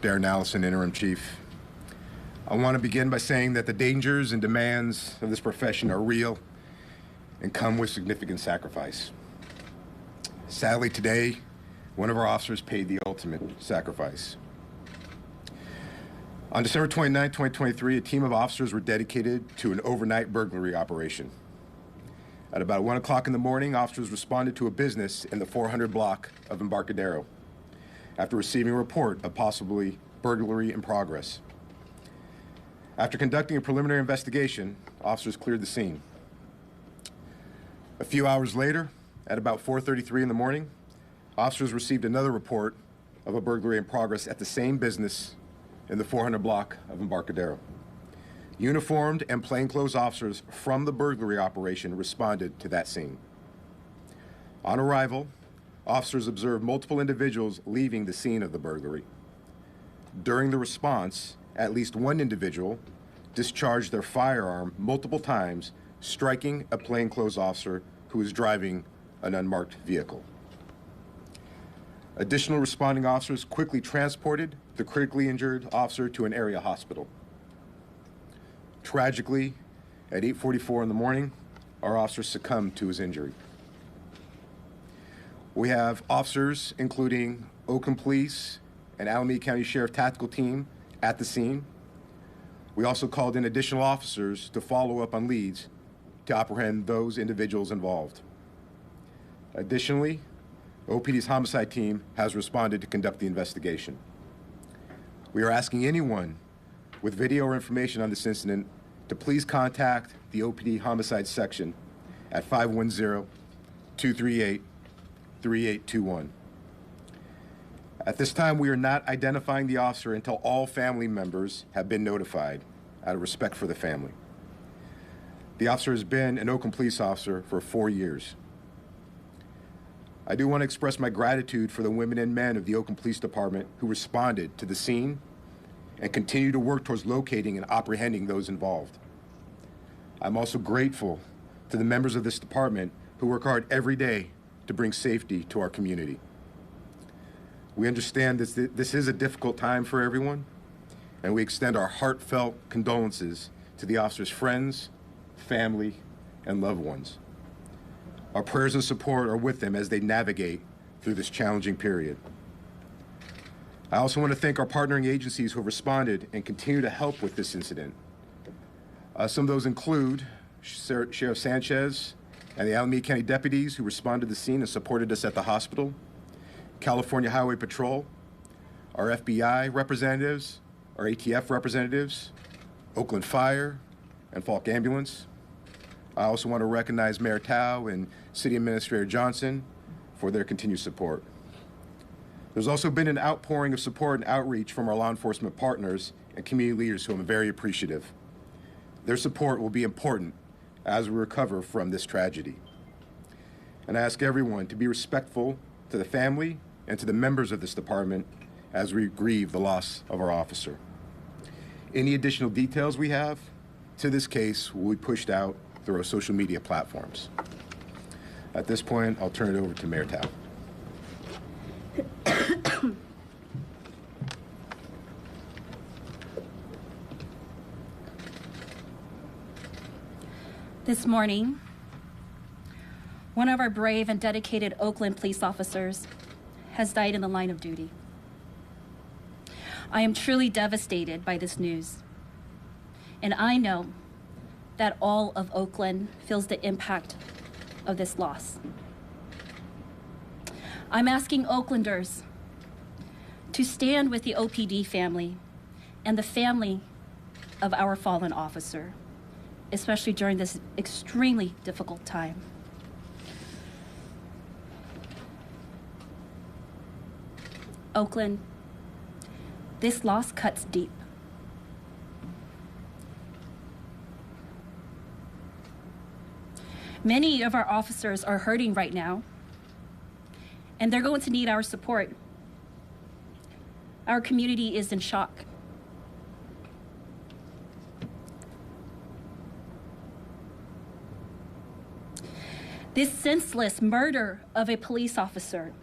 Darren Allison, Interim Chief. I want to begin by saying that the dangers and demands of this profession are real and come with significant sacrifice. Sadly, today, one of our officers paid the ultimate sacrifice. On December 29, 2023, a team of officers were dedicated to an overnight burglary operation. At about 1 o'clock in the morning, officers responded to a business in the 400 block of Embarcadero after receiving a report of possibly burglary in progress. After conducting a preliminary investigation, officers cleared the scene. A few hours later, at about 4:33 in the morning, officers received another report of a burglary in progress at the same business in the 400 block of Embarcadero. Uniformed and plainclothes officers from the burglary operation responded to that scene. On arrival, officers observed multiple individuals leaving the scene of the burglary. During the response, at least one individual discharged their firearm multiple times, striking a plainclothes officer who was driving an unmarked vehicle. Additional responding officers quickly transported the critically injured officer to an area hospital. Tragically, at 8:44 in the morning, our officer succumbed to his injury. We have officers, including Oakland Police and Alameda County Sheriff Tactical Team, at the scene. We also called in additional officers to follow up on leads to apprehend those individuals involved. Additionally, OPD's homicide team has responded to conduct the investigation. We are asking anyone with video or information on this incident to please contact the OPD homicide section at 510-238-3821. At this time, we are not identifying the officer until all family members have been notified out of respect for the family. The officer has been an Oakland police officer for 4 years. I do want to express my gratitude for the women and men of the Oakland Police Department who responded to the scene and continue to work towards locating and apprehending those involved. I'm also grateful to the members of this department who work hard every day to bring safety to our community. We understand this is a difficult time for everyone, and we extend our heartfelt condolences to the officers' friends, family, and loved ones. Our prayers and support are with them as they navigate through this challenging period. I also want to thank our partnering agencies who have responded and continue to help with this incident. Some of those include Sheriff Sanchez and the Alameda County deputies who responded to the scene and supported us at the hospital, California Highway Patrol, our FBI representatives, our ATF representatives, Oakland Fire, and Falk Ambulance. I also want to recognize Mayor Tao and City Administrator Johnson for their continued support. There's also been an outpouring of support and outreach from our law enforcement partners and community leaders who I'm very appreciative. Their support will be important as we recover from this tragedy. And I ask everyone to be respectful to the family and to the members of this department as we grieve the loss of our officer. Any additional details we have to this case will be pushed out through our social media platforms. At this point, I'll turn it over to Mayor Tao. This morning, one of our brave and dedicated Oakland police officers has died in the line of duty. I am truly devastated by this news, and I know that all of Oakland feels the impact of this loss. I'm asking Oaklanders to stand with the OPD family and the family of our fallen officer, especially during this extremely difficult time. Oakland, this loss cuts deep. Many of our officers are hurting right now, and they're going to need our support. Our community is in shock. This senseless murder of a police officer,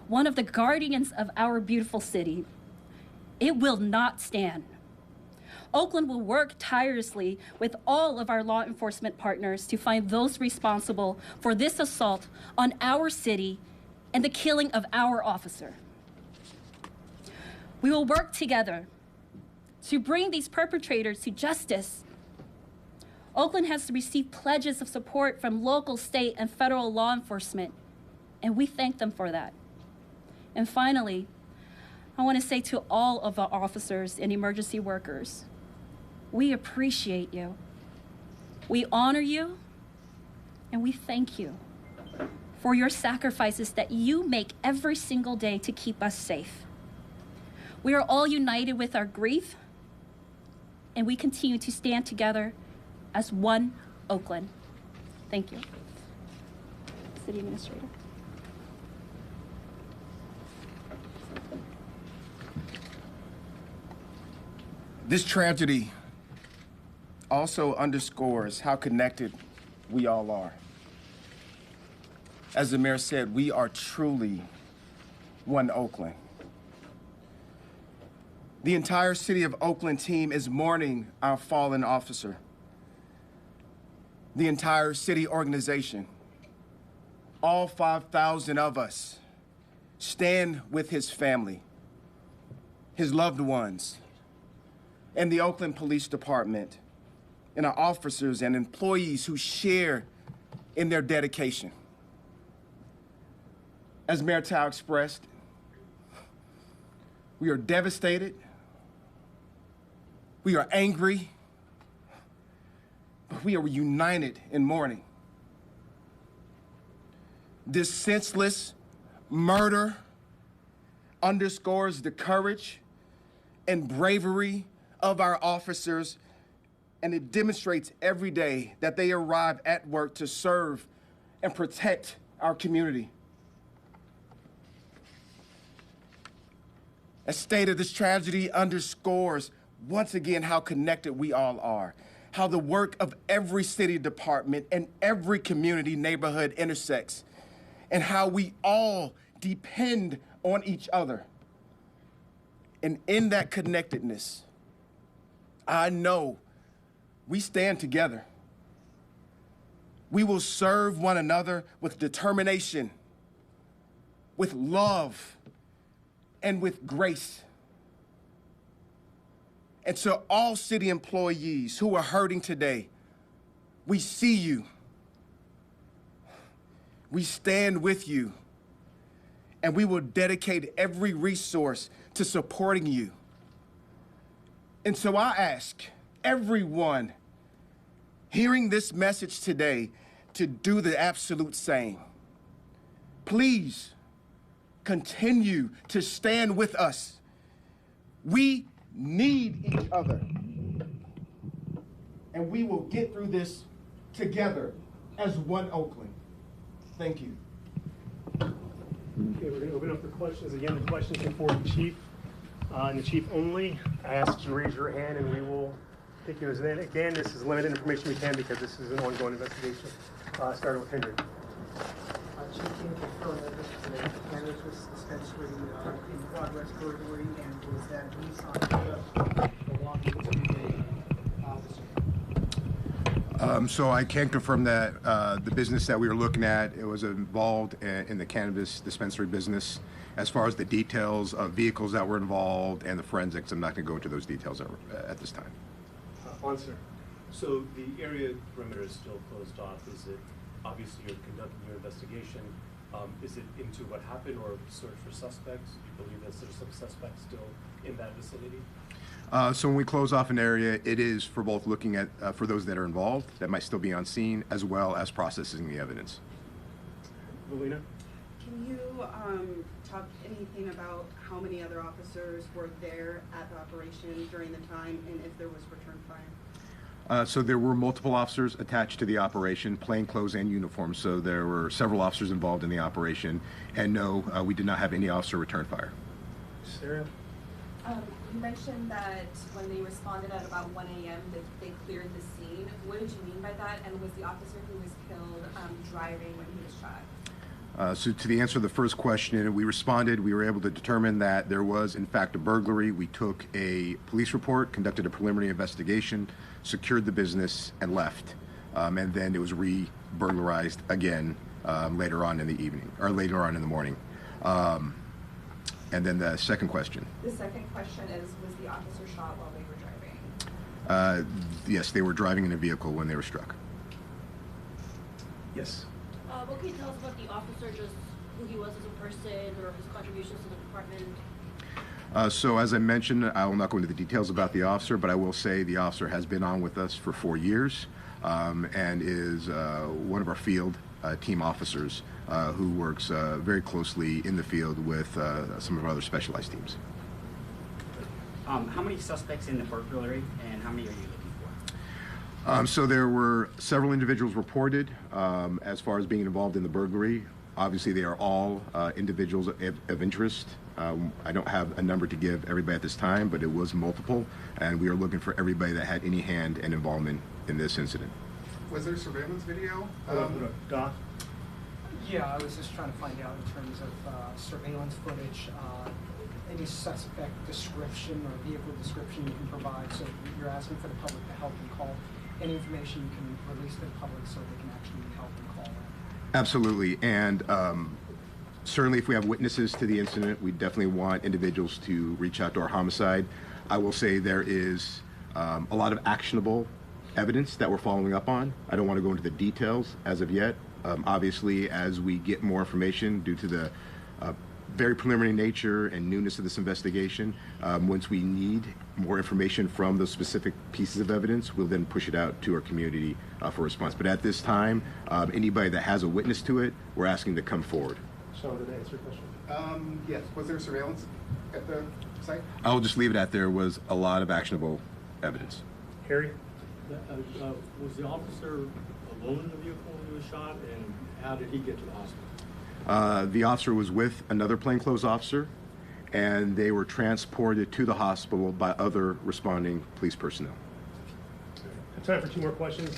one of the guardians of our beautiful city, It will not stand. Oakland will work tirelessly with all of our law enforcement partners to find those responsible for this assault on our city and the killing of our officer. We will work together to bring these perpetrators to justice. Oakland has received pledges of support from local, state, and federal law enforcement, and we thank them for that. And finally, I want to say to all of our officers and emergency workers, we appreciate you, we honor you, and we thank you for your sacrifices that you make every single day to keep us safe. We are all united with our grief, and we continue to stand together as one Oakland. Thank you. City Administrator. This tragedy also underscores how connected we all are. As the mayor said, we are truly one Oakland. The entire City of Oakland team is mourning our fallen officer. The entire city organization, all 5,000 of us, stand with his family, his loved ones, and the Oakland Police Department, and our officers and employees who share in their dedication. As Mayor Tao expressed, we are devastated, we are angry, but we are united in mourning. This senseless murder underscores the courage and bravery of our officers, and it demonstrates every day that they arrive at work to serve and protect our community. As stated, this tragedy underscores once again how connected we all are, how the work of every city department and every community neighborhood intersects, and how we all depend on each other. And in that connectedness, I know we stand together. We will serve one another with determination, with love, and with grace. And to all city employees who are hurting today, we see you. We stand with you, and we will dedicate every resource to supporting you. And so I ask everyone hearing this message today to do the absolute same. Please continue to stand with us. We need each other, and we will get through this together as one Oakland. Thank you. Okay, we're going to open up for questions. Again, the questions are for the chief and the chief only. I ask you to raise your hand and we will take yours. And then again, this is limited information we can because this is an ongoing investigation. Starting with Hendry. Chief, can you confirm that this is a cannabis dispensary in progress burglary, and was that Nissan belonging to the officer? So I can confirm that the business that we were looking at, it was involved in the cannabis dispensary business. As far as the details of vehicles that were involved and the forensics, I'm not going to go into those details at this time. Answer. So the area perimeter is still closed off. Is it, obviously you're conducting your investigation, is it into what happened or search for suspects? Do you believe that there's some suspects still in that vicinity? So when we close off an area, it is for both looking at, for those that are involved, that might still be on scene, as well as processing the evidence. Melina? Can you talk anything about how many other officers were there at the operation during the time, and if there was return fire? So there were multiple officers attached to the operation, plainclothes and uniforms. So there were several officers involved in the operation, and no, we did not have any officer return fire. Sarah? You mentioned that when they responded at about 1 a.m. that they cleared the scene. What did you mean by that? And was the officer who was killed driving when he was shot? So to the answer to the first question, we responded. We were able to determine that there was, in fact, a burglary. We took a police report, conducted a preliminary investigation, secured the business, and left. And then it was re-burglarized again later on in the evening, or later on in the morning. And then the second question. The second question is, was the officer shot while they were driving? Yes, they were driving in a vehicle when they were struck. Yes. What can you tell us about the officer, just who he was as a person or his contributions to the department? So as I mentioned, I will not go into the details about the officer, but I will say the officer has been on with us for 4 years and is one of our field team officers who works very closely in the field with some of our other specialized teams. How many suspects in the burglary, and how many are you looking for? So there were several individuals reported as far as being involved in the burglary. Obviously, they are all individuals of interest. I don't have a number to give everybody at this time, but it was multiple, and we are looking for everybody that had any hand and involvement in this incident. Was there surveillance video? Doc? Yeah, I was just trying to find out in terms of surveillance footage, any suspect description or vehicle description you can provide. So you're asking for the public to help and call. Any information you can release to the public so they can actually help and call in. Absolutely, and certainly if we have witnesses to the incident, we definitely want individuals to reach out to our homicide. I will say there is a lot of actionable evidence that we're following up on. I don't want to go into the details as of yet. Obviously, as we get more information due to the very preliminary nature and newness of this investigation, once we need more information from those specific pieces of evidence, we'll then push it out to our community for response. But at this time, anybody that has a witness to it, we're asking to come forward. Sean, did I answer your question? Yes. Was there surveillance at the site? I'll just leave it at there was a lot of actionable evidence. Harry? Was the officer alone in the vehicle when he was shot, and how did he get to the hospital? The officer was with another plainclothes officer, and they were transported to the hospital by other responding police personnel. Time for 2 more questions.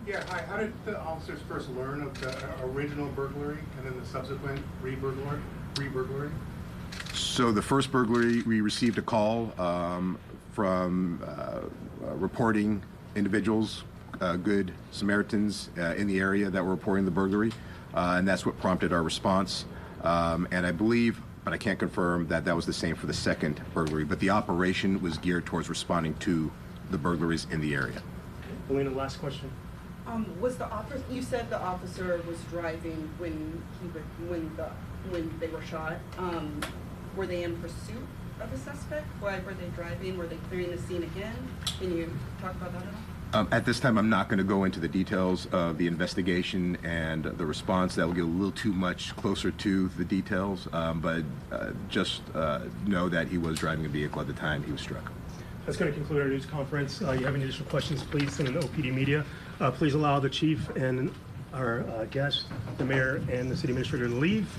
Yeah, hi. How did the officers first learn of the original burglary and then the subsequent re-burglary? So the first burglary, we received a call from reporting individuals, good Samaritans in the area that were reporting the burglary, and that's what prompted our response. And I believe, but I can't confirm, that that was the same for the second burglary, but the operation was geared towards responding to the burglaries in the area. Elena, last question. Was the officer? You said the officer was driving when they were shot. Were they in pursuit of a suspect? Why were they driving? Were they clearing the scene again? Can you talk about that at all? At this time, I'm not going to go into the details of the investigation and the response. That will get a little too much closer to the details, but just know that he was driving a vehicle at the time he was struck. That's going to conclude our news conference. You have any additional questions, please send an OPD Media. Please allow the chief and our guest, the mayor, and the city administrator to leave.